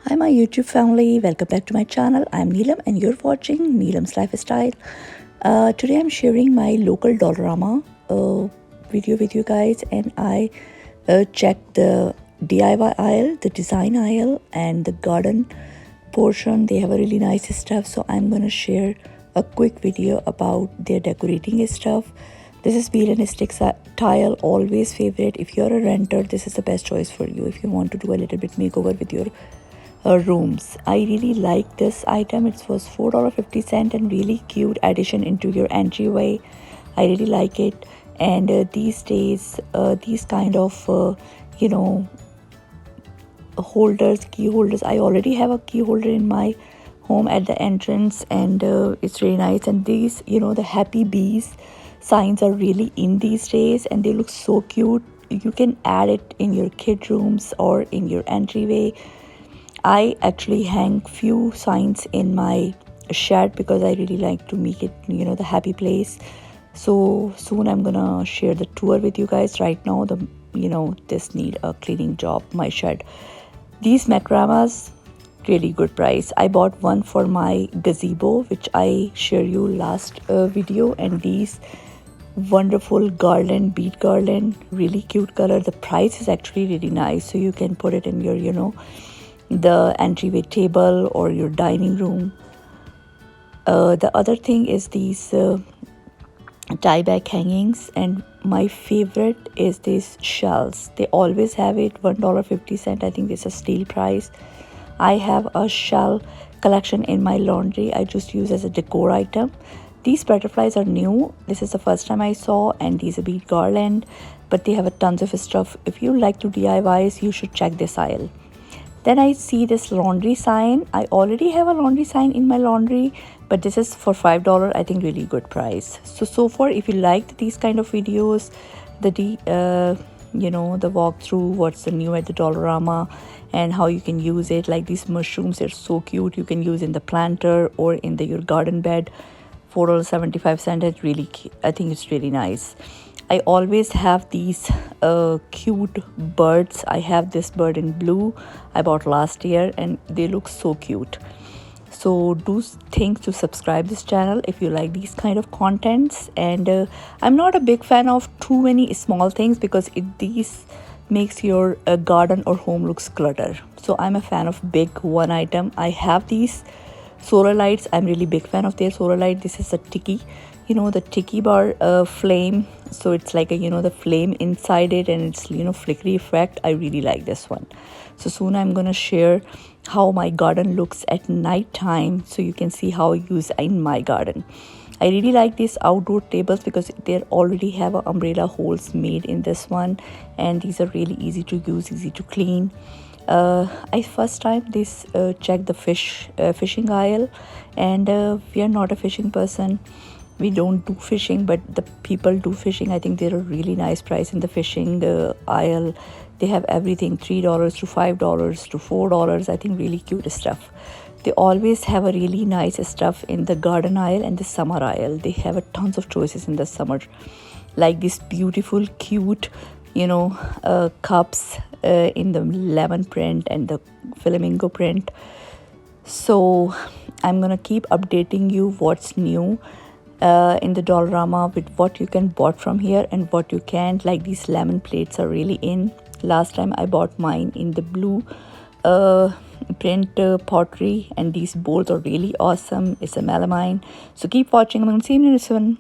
Hi my YouTube family, welcome back to my channel. I'm Neelam and you're watching Neelam's Lifestyle. Today I'm sharing my local dollarama video with you guys, and I checked the DIY aisle, the design aisle, and the garden portion. They have a really nice stuff, so I'm gonna share a quick video about their decorating stuff. This is peel and stick tile, always favorite. If you're a renter, this is the best choice for you if you want to do a little bit makeover with your rooms. I really like this item. It was $4.50 and really cute addition into your entryway. I really like it. And these days, these kind of you know holders, key holders, I already have a key holder in my home at the entrance, and it's really nice. And these, the happy bees signs are really in these days, and they look so cute. You can add it in your kid rooms or in your entryway. I actually hang few signs in my shed because I really like to make it, the happy place. So soon I'm gonna share the tour with you guys. Right now, this need a cleaning job, my shed. These macramas, really good price. I bought one for my gazebo, which I share you last video, and these wonderful garland, bead garland, really cute color. The price is actually really nice, so you can put it in your, the entryway table or your dining room. The other thing is these tie back hangings, and my favorite is these shells. They always have it $1.50. I think this is a steal price. I have a shell collection in my laundry. I just use as a decor item. These butterflies are new. This is the first time I saw, and these are bead garland, but they have a tons of stuff. If you like to DIYs, you should check this aisle. Then I see this laundry sign. I already have a laundry sign in my laundry, but this is for $5. I think really good price. So far, if you liked these kind of videos, the walkthrough, what's the new at the Dollarama, and how you can use it. Like these mushrooms, they're so cute. You can use in the planter or in your garden bed. $4.75. It's really, I think it's really nice. I always have these cute birds. I have this bird in blue I bought last year, and they look so cute. So do think to subscribe this channel if you like these kind of contents. And I'm not a big fan of too many small things because these makes your garden or home looks clutter. So I'm a fan of big one item. I have these solar lights. I'm really big fan of their solar light. This is a tiki, the tiki bar flame. So it's like the flame inside it, and it's flickery effect. I really like this one. So soon I'm gonna share how my garden looks at night time, so you can see how I use in my garden. I really like these outdoor tables because they already have umbrella holes made in this one, and these are really easy to use, easy to clean. I first time this check the fishing aisle, and we are not a fishing person. We don't do fishing, but the people do fishing. I think they're a really nice price in the fishing aisle. They have everything $3 to $5 to $4. I think really cute stuff. They always have a really nice stuff in the garden aisle and the summer aisle. They have a tons of choices in the summer, like this beautiful cute cups in the lemon print and the flamingo print. So I'm gonna keep updating you what's new in the Dollarama, with what you can bought from here and what you can't. Like these lemon plates are really in. Last time I bought mine in the blue print pottery, and these bowls are really awesome. It's a melamine. So keep watching. I'm gonna see you soon.